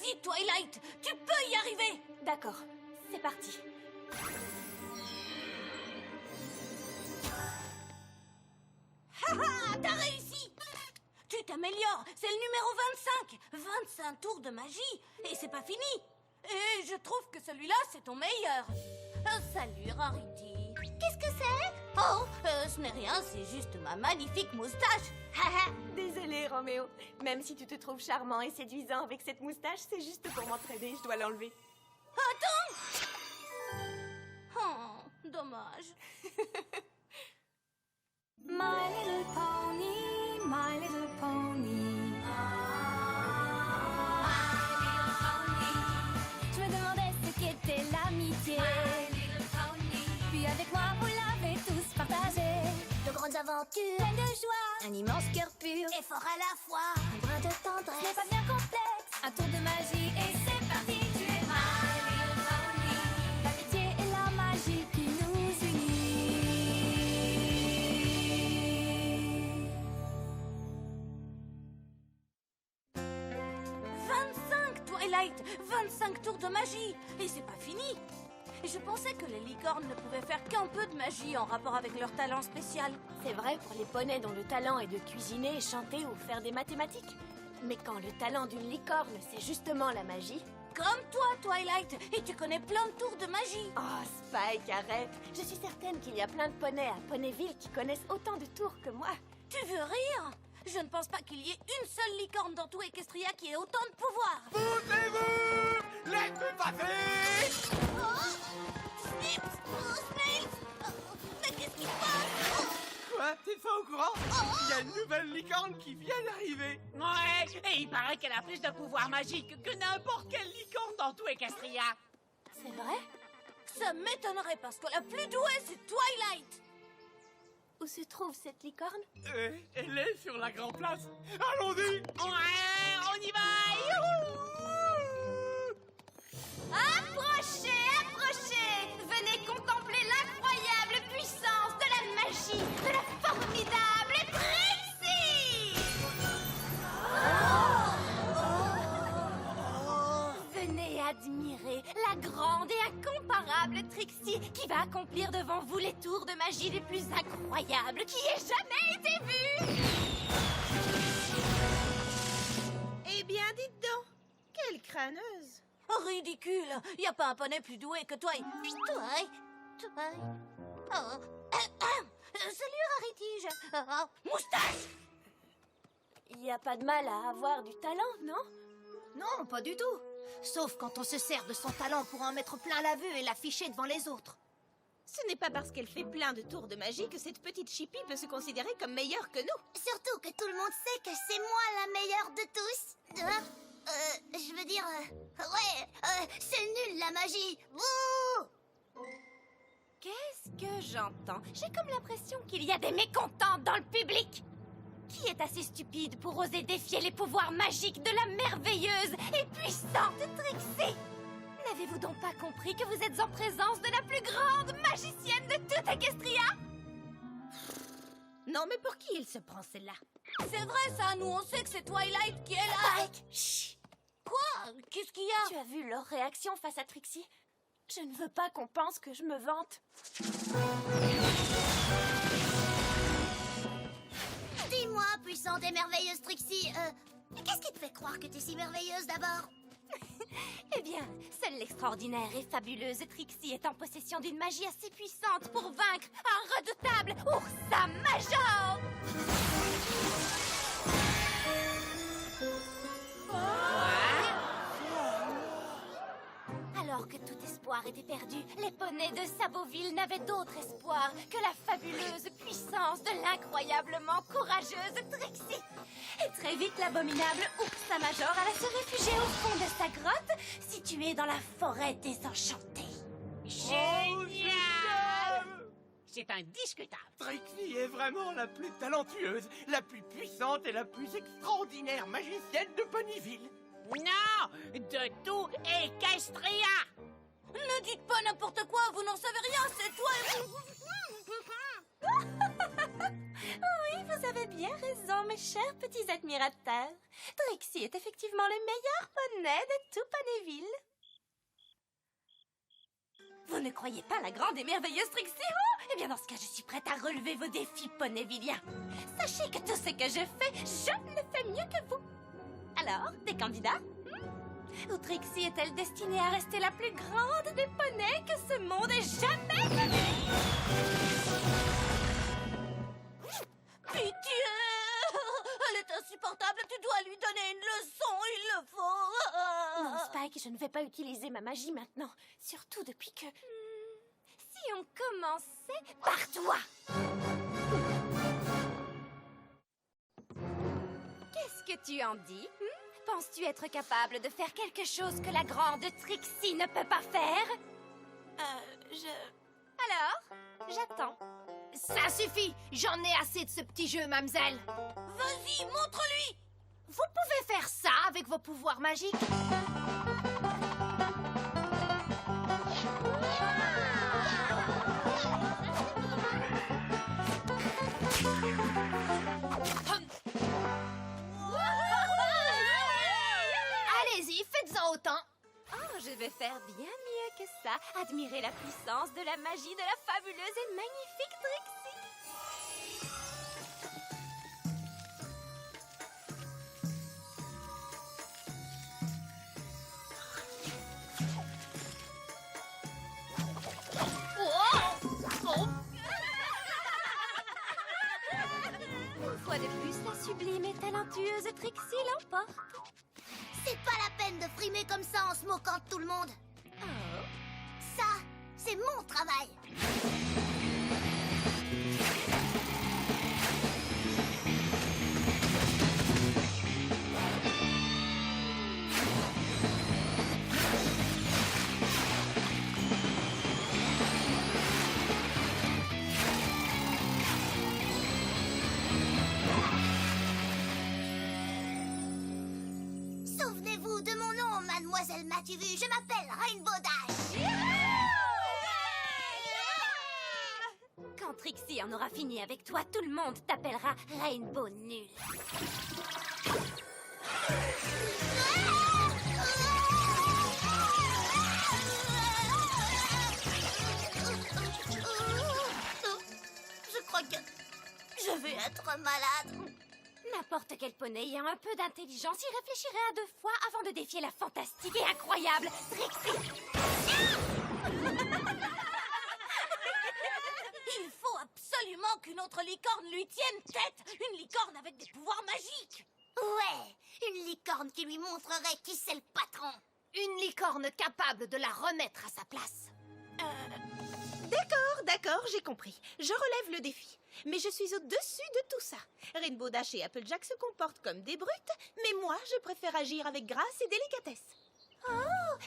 Vas-y, Twilight, tu peux y arriver. D'accord, c'est parti. Haha, t'as réussi. Tu t'améliores, c'est le numéro 25. 25 tours de magie, et c'est pas fini. Et je trouve que celui-là, c'est ton meilleur. Salut, Rarity. Qu'est-ce que c'est? Oh, ce n'est rien, c'est juste ma magnifique moustache. Haha, désolé Roméo. Même si tu te trouves charmant et séduisant avec cette moustache, c'est juste pour m'entraider, je dois l'enlever. Attends. Oh, dommage. My little pony, my little pony. Je me demandais ce qu'était l'amitié. Puis avec moi, vous l'avez tous partagé. De grandes aventures, Pleine de joie, un immense cœur pur, Et fort à la fois. un brin de ce n'est tendresse. pas bien complexe. Un tour de magie et c'est parti. Tu es my little pony. L'amitié et la magie qui nous unit. 25, Twilight. 25 tours de magie. Et c'est pas fini. Je pensais que les licornes ne pouvaient faire qu'un peu de magie en rapport avec leur talent spécial. C'est vrai pour les poneys dont le talent est de cuisiner, chanter ou faire des mathématiques. Mais quand le talent d'une licorne, c'est justement la magie... Comme toi, Twilight. Et tu connais plein de tours de magie. Oh, Spike, arrête! Je suis certaine qu'il y a plein de poneys à Ponyville qui connaissent autant de tours que moi. Tu veux rire? Je ne pense pas qu'il y ait une seule licorne dans tout Equestria qui ait autant de pouvoir. Poussez-vous! Laissez passer! Snips! Snails! Mais qu'est-ce qui se passe? Quoi? T'es pas au courant? Il y a une nouvelle licorne qui vient d'arriver! Ouais, et il paraît qu'elle a plus de pouvoir magique que n'importe quelle licorne dans tout Equestria. C'est vrai? Ça m'étonnerait parce que la plus douée, c'est Twilight. Où se trouve cette licorne? Elle est sur la grande place! Allons-y! Ouais, on y va! Youhou! Approchez, approchez! Venez contempler l'incroyable puissance de la magie de la formidable Trixie! Venez admirer la grande et incomparable Trixie qui va accomplir devant vous les tours de magie les plus incroyables qui aient jamais été vus! Eh bien, dites donc, quelle crâneuse! Ridicule. Y a pas un poney plus doué que toi. Oh. Salut, Rarity. Moustache. Il n'y a pas de mal à avoir du talent, non? Non, pas du tout. Sauf quand on se sert de son talent pour en mettre plein la vue et l'afficher devant les autres. Ce n'est pas parce qu'elle fait plein de tours de magie que cette petite chipie peut se considérer comme meilleure que nous. Surtout que tout le monde sait que c'est moi la meilleure de tous. Je veux dire... c'est nul la magie. Bouh! Qu'est-ce que j'entends? J'ai comme l'impression qu'il y a des mécontents dans le public. Qui est assez stupide pour oser défier les pouvoirs magiques de la merveilleuse et puissante Trixie? N'avez-vous donc pas compris que vous êtes en présence de la plus grande magicienne de toute Equestria? Non, mais pour qui il se prend celle-là? C'est vrai ça. Nous on sait que c'est Twilight qui est là. Spike! Chut! Quoi? Qu'est-ce qu'il y a? Tu as vu leur réaction face à Trixie? Je ne veux pas qu'on pense que je me vante. Dis-moi, puissante et merveilleuse Trixie, qu'est-ce qui te fait croire que t'es si merveilleuse d'abord? Eh bien, seule l'extraordinaire et fabuleuse Trixie est en possession d'une magie assez puissante pour vaincre un redoutable Ursa Major! Alors que tout espoir était perdu, les poneys de Saboville n'avaient d'autre espoir que la fabuleuse puissance de l'incroyablement courageuse Trixie. Et très vite, l'abominable Ursa Major alla se réfugier au fond de sa grotte, située dans la forêt désenchantée. Génial! C'est indiscutable. Trixie est vraiment la plus talentueuse, la plus puissante et la plus extraordinaire magicienne de Ponyville. Non! De tout Equestria! Ne dites pas n'importe quoi. Vous n'en savez rien. C'est toi. Oui, vous avez bien raison, mes chers petits admirateurs. Trixie est effectivement le meilleur poney de tout Ponyville. Vous ne croyez pas la grande et merveilleuse Trixie? Oh, eh bien, dans ce cas, je suis prête à relever vos défis Ponyvilliens. Sachez que tout ce que je fais, je le fais mieux que vous. Alors, des candidats? Ou Trixie est-elle destinée à rester la plus grande des poneys que ce monde ait jamais connue? Pitié! Elle est insupportable, tu dois lui donner une leçon, il le faut! Non, Spike, je ne vais pas utiliser ma magie maintenant. Surtout depuis que... Si on commençait par toi. Qu'est-ce que tu en dis? Penses-tu être capable de faire quelque chose que la grande Trixie ne peut pas faire? Alors, j'attends. Ça suffit! J'en ai assez de ce petit jeu, mademoiselle! Vas-y, montre-lui! Vous pouvez faire ça avec vos pouvoirs magiques? Allez-y, faites-en autant! Oh, je vais faire bien mieux que ça. Admirer la puissance de la magie de la fabuleuse et magnifique Trixie. Une fois de plus, la sublime et talentueuse Trixie l'emporte. C'est pas la peine de frimer comme ça en se moquant de tout le monde. Ça, c'est mon travail. Souvenez-vous de mon nom, mademoiselle Mativu. Je m'appelle Rainbow Dash. Quand Trixie en aura fini avec toi, tout le monde t'appellera Rainbow Nul. Je crois que je vais être malade. N'importe quel poney ayant un peu d'intelligence y réfléchirait à 2 fois avant de défier la fantastique et incroyable Trixie. Il faut absolument qu'une autre licorne lui tienne tête! Une licorne avec des pouvoirs magiques! Ouais, une licorne qui lui montrerait qui c'est le patron. Une licorne capable de la remettre à sa place. D'accord, j'ai compris. Je relève le défi. Mais je suis au-dessus de tout ça. Rainbow Dash et Applejack se comportent comme des brutes, mais moi, je préfère agir avec grâce et délicatesse.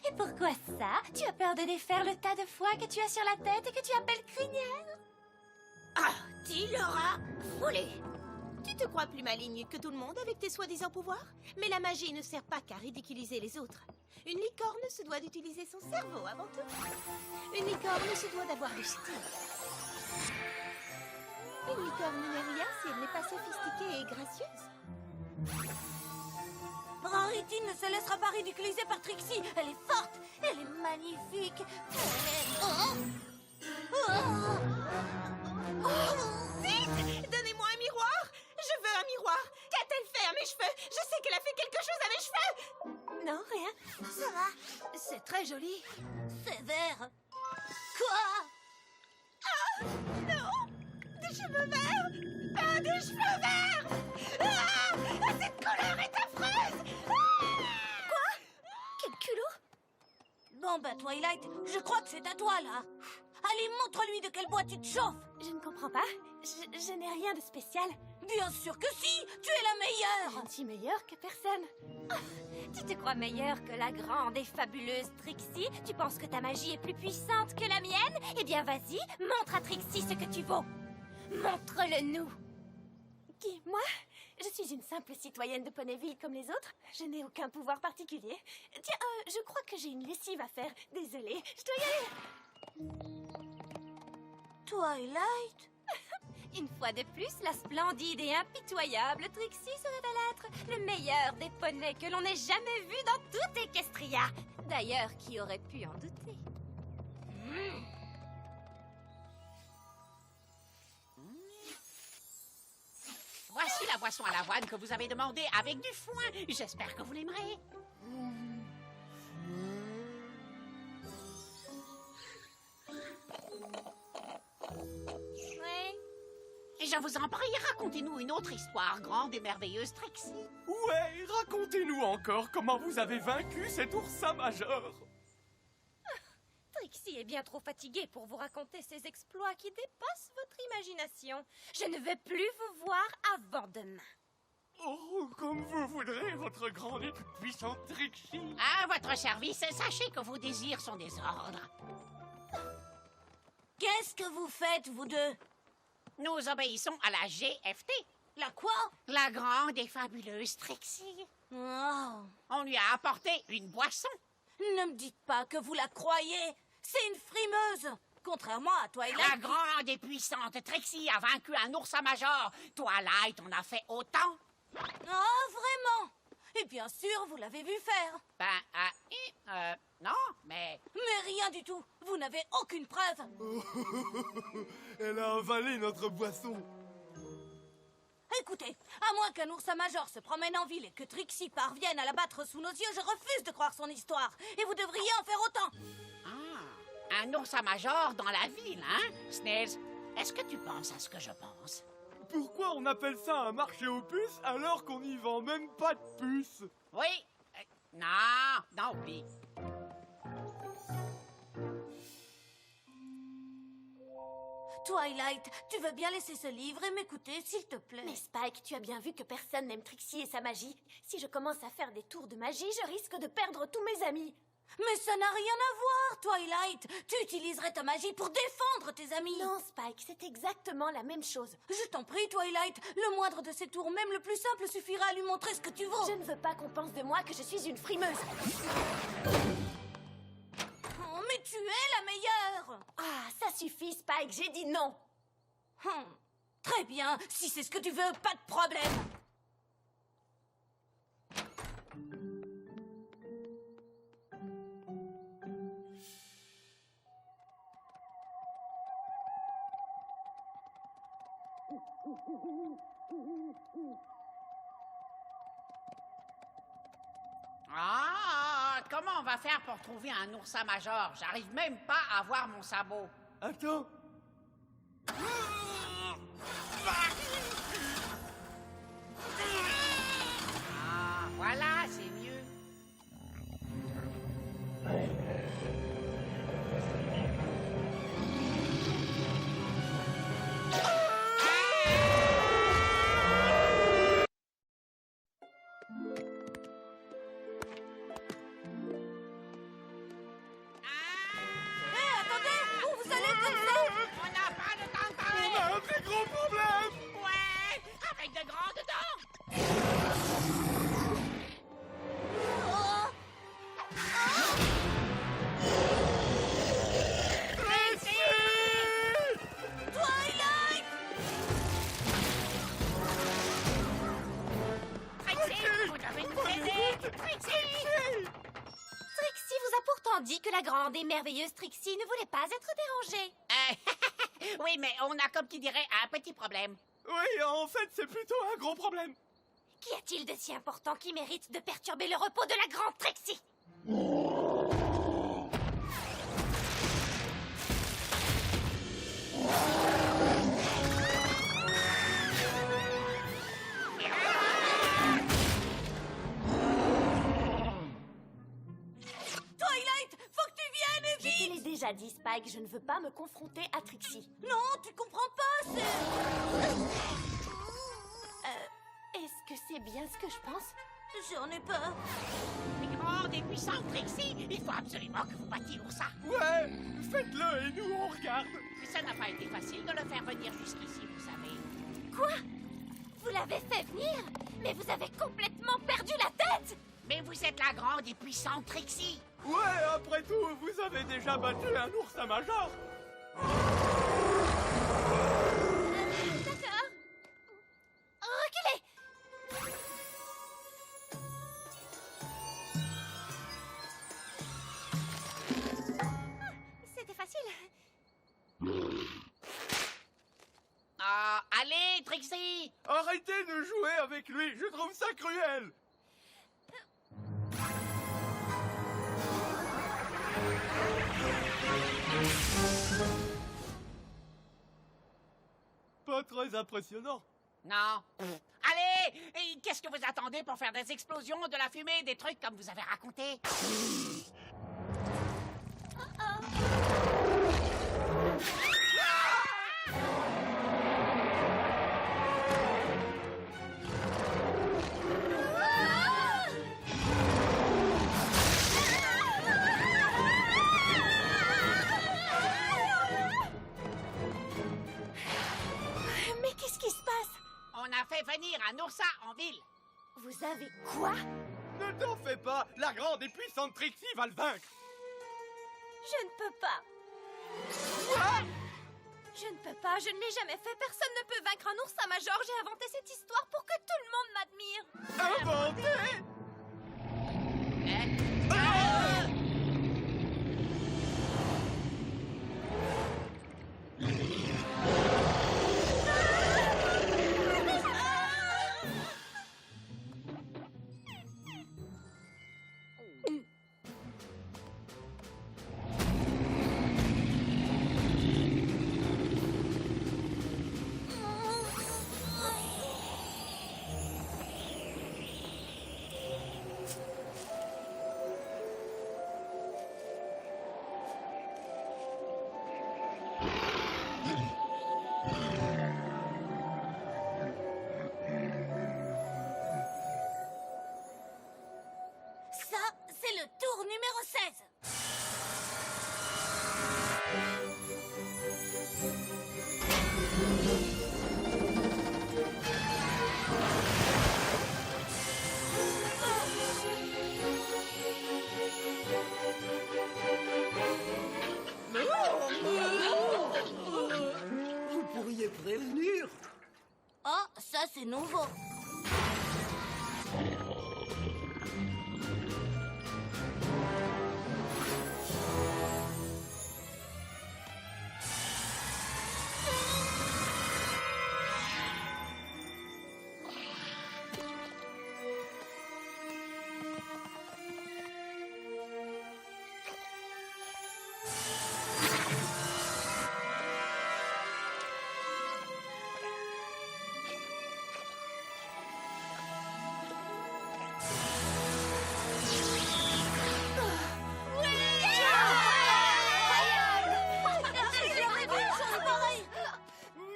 Et pourquoi ça? Tu as peur de défaire le tas de foie que tu as sur la tête et que tu appelles crinière? Tu l'auras volé. Tu te crois plus maligne que tout le monde avec tes soi-disant pouvoirs? Mais la magie ne sert pas qu'à ridiculiser les autres. Une licorne se doit d'utiliser son cerveau avant tout. Une licorne se doit d'avoir du style. Une licorne n'est rien si elle n'est pas sophistiquée et gracieuse. Rarity ne se laissera pas ridiculiser par Trixie. Elle est forte, elle est magnifique. Vite! Donnez-moi un miroir! Je veux un miroir! Qu'a-t-elle fait à mes cheveux? Je sais qu'elle a fait quelque chose à mes cheveux! Non, rien. Ça va? C'est très joli. Sévère. Quoi? Des cheveux verts! Ah, des cheveux verts! Ah! Cette couleur est affreuse! Quel culot! Bon bah Twilight, je crois que c'est à toi là. Allez, montre-lui de quel bois tu te chauffes. Je ne comprends pas. Je n'ai rien de spécial. Bien sûr que si, tu es la Je meilleure. ne suis meilleure que personne. Tu te crois meilleure que la grande et fabuleuse Trixie? Tu penses que ta magie est plus puissante que la mienne? Eh bien, vas-y, montre à Trixie ce que tu vaux. Montre-le-nous. Qui, moi? Je suis une simple citoyenne de Ponyville comme les autres. Je n'ai aucun pouvoir particulier. Tiens, je crois que j'ai une lessive à faire. Désolée, je dois y aller. Twilight? Une fois de plus, la splendide et impitoyable Trixie se révèle être le meilleur des poneys que l'on ait jamais vu dans toute Equestria. D'ailleurs, qui aurait pu en douter? Voici la boisson à l'avoine que vous avez demandée avec du foin. J'espère que vous l'aimerez. Oui. Et je vous en prie, racontez-nous une autre histoire grande et merveilleuse, Trixie. Ouais, racontez-nous encore comment vous avez vaincu cet oursin majeur. Trixie est bien trop fatiguée pour vous raconter ses exploits qui dépassent votre imagination. Je ne veux plus vous voir avant demain. Oh, comme vous voudrez, votre grande et toute puissante Trixie. À votre service, sachez que vos désirs sont des ordres. Qu'est-ce que vous faites, vous deux? Nous obéissons à la GFT, La quoi? la grande et fabuleuse Trixie. Oh, On lui a apporté une boisson. ne me dites pas que vous la croyez. C'est une frimeuse. Contrairement à Twilight. La grande et puissante Trixie a vaincu un oursin major. Twilight en a fait autant. Oh, vraiment? Et bien sûr, vous l'avez vu faire. Non, mais... Mais rien du tout. Vous n'avez aucune preuve. Elle a avalé notre boisson. Écoutez, à moins qu'un oursin major se promène en ville et que Trixie parvienne à l'abattre sous nos yeux, je refuse de croire son histoire. Et vous devriez en faire autant. Ah, un oursin major dans la ville, hein? Snails, est-ce que tu penses à ce que je pense? Pourquoi on appelle ça un marché aux puces alors qu'on n'y vend même pas de puces? Oui. Non, oui. Twilight, tu veux bien laisser ce livre et m'écouter, s'il te plaît? Mais Spike, tu as bien vu que personne n'aime Trixie et sa magie. Si je commence à faire des tours de magie, je risque de perdre tous mes amis. Mais ça n'a rien à voir, Twilight. Tu utiliserais ta magie pour défendre tes amis. Non, Spike, c'est exactement la même chose. Je t'en prie, Twilight. Le moindre de ces tours, même le plus simple, suffira à lui montrer ce que tu vaux. Je ne veux pas qu'on pense de moi que je suis une frimeuse. Oh, mais tu es la meilleure. Ah, ça suffit, Spike, j'ai dit non. Très bien. Si c'est ce que tu veux, pas de problème. Ah, comment on va faire pour trouver un oursin major? J'arrive même pas à voir mon sabot. Attends. Ah, voilà, c'est mieux. Attendez, où vous allez comme ça? On n'a pas de temps de On parler. a un très gros problème. Ouais, avec de grandes dents. Twilight! Trixie, vous devez nous aider. Trixie! Trixie vous a pourtant dit que la grande et merveilleuse Trixie ne voulait pas être dérangée. Oui, mais on a, comme qui dirait, un petit problème. Oui, en fait, c'est plutôt un gros problème. Qu'y a-t-il de si important qui mérite de perturber le repos de la grande Trixie? Twilight, faut que tu viennes et Je te vite! l'ai déjà dit, Spike, je ne veux pas me confronter à Trixie. Non, tu comprends pas, c'est... Est-ce que c'est bien ce que je pense? J'en ai peur. Mais grande et puissante Trixie, il faut absolument que vous battiez l'oursin. Ouais, faites-le et nous on regarde. Ça n'a pas été facile de le faire venir jusqu'ici, vous savez. Quoi? Vous l'avez fait venir? Mais vous avez complètement perdu la tête! Mais vous êtes la grande et puissante Trixie. Ouais, après tout, vous avez déjà battu un oursin major. Arrêtez de jouer avec lui, je trouve ça cruel. Pas très impressionnant. Non. Allez, et qu'est-ce que vous attendez pour faire des explosions, de la fumée, des trucs comme vous avez raconté? Mais qu'est-ce qui se passe? On a fait venir un oursin en ville. Vous avez quoi? Ne t'en fais pas, la grande et puissante Trixie va le vaincre. Je ne peux pas. Je ne peux pas, je ne l'ai jamais fait. Personne ne peut vaincre un oursin major. J'ai inventé cette histoire pour que tout le monde m'admire. Inventé? Ça, c'est le tour numéro 16. Vous pourriez prévenir. Oh, ça, c'est nouveau.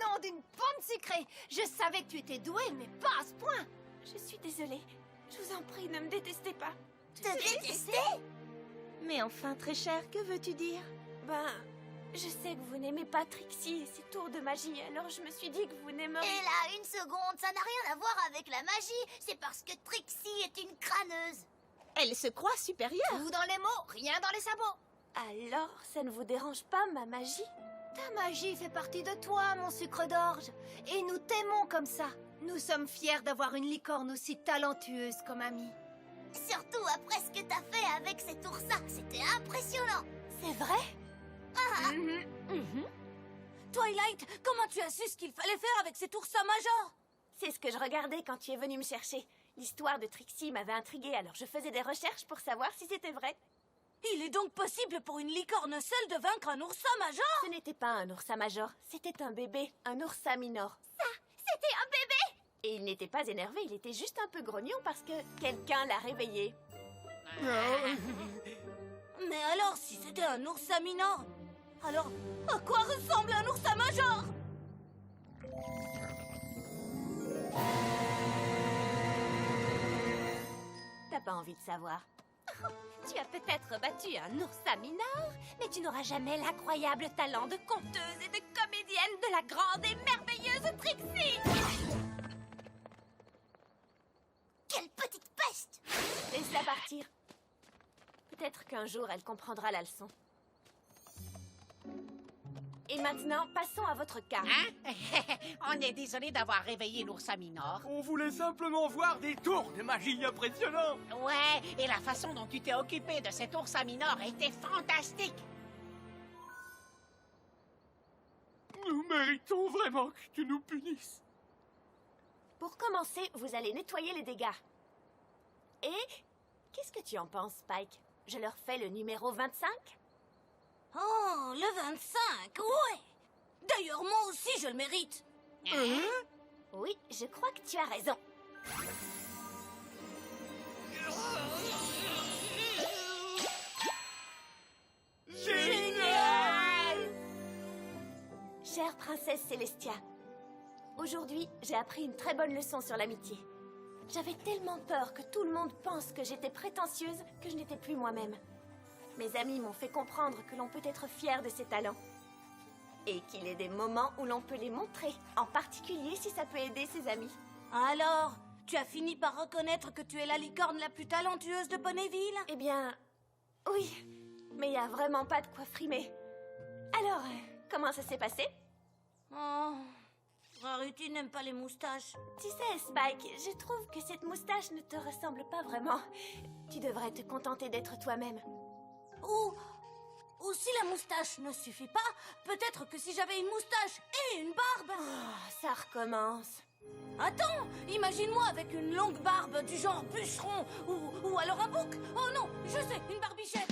Non, d'une pomme sucrée. Je savais que tu étais douée, mais pas à ce point. Je suis désolée. Je vous en prie, ne me détestez pas. Te détester? Mais enfin, très cher, que veux-tu dire? Ben, je sais que vous n'aimez pas Trixie et ses tours de magie, alors je me suis dit que vous n'aimeriez... Et là, une seconde, ça n'a rien à voir avec la magie. C'est parce que Trixie est une crâneuse. Elle se croit supérieure. Tout dans les mots, rien dans les sabots. Alors, ça ne vous dérange pas, ma magie? Ta magie fait partie de toi, mon sucre d'orge. Et nous t'aimons comme ça. Nous sommes fiers d'avoir une licorne aussi talentueuse comme amie. Surtout après ce que t'as fait avec cet oursin. C'était impressionnant. C'est vrai? Twilight, comment tu as su ce qu'il fallait faire avec cet oursin major? C'est ce que je regardais quand tu es venu me chercher. L'histoire de Trixie m'avait intriguée, alors je faisais des recherches pour savoir si c'était vrai. Il est donc possible pour une licorne seule de vaincre un oursin major? Ce n'était pas un oursin major, c'était un bébé, un oursin minor. C'était un bébé. Et il n'était pas énervé, il était juste un peu grognon parce que quelqu'un l'a réveillé. Mais alors, si c'était un oursin minor, alors à quoi ressemble un oursin major? T'as pas envie de savoir. Tu as peut-être battu un oursin minor, mais tu n'auras jamais l'incroyable talent de conteuse et de comédienne de la grande et merveilleuse Trixie. Quelle petite peste. Laisse-la partir. Peut-être qu'un jour elle comprendra la leçon. Et maintenant, passons à votre cas. Hein? On est désolé d'avoir réveillé l'oursin minor. On voulait simplement voir des tours de magie impressionnants. Ouais, et la façon dont tu t'es occupé de cet oursin minor était fantastique. Nous méritons vraiment que tu nous punisses. Pour commencer, vous allez nettoyer les dégâts. Et qu'est-ce que tu en penses, Spike? Je leur fais le numéro 25? Oh, le 25, ouais. D'ailleurs, moi aussi, je le mérite. Oui, je crois que tu as raison. Génial! Chère princesse Célestia, aujourd'hui, j'ai appris une très bonne leçon sur l'amitié. J'avais tellement peur que tout le monde pense que j'étais prétentieuse que je n'étais plus moi-même. Mes amis m'ont fait comprendre que l'on peut être fier de ses talents. Et qu'il est des moments où l'on peut les montrer, en particulier si ça peut aider ses amis. Alors, tu as fini par reconnaître que tu es la licorne la plus talentueuse de Ponyville? Eh bien, oui, mais il n'y a vraiment pas de quoi frimer. Alors, comment ça s'est passé? Oh, Rarity n'aime pas les moustaches. Tu sais, Spike, je trouve que cette moustache ne te ressemble pas vraiment. Tu devrais te contenter d'être toi-même. Ou si la moustache ne suffit pas, peut-être que si j'avais une moustache et une barbe... Oh, ça recommence. Attends, imagine-moi avec une longue barbe du genre bûcheron ou alors un bouc. Oh non, je sais, une barbichette.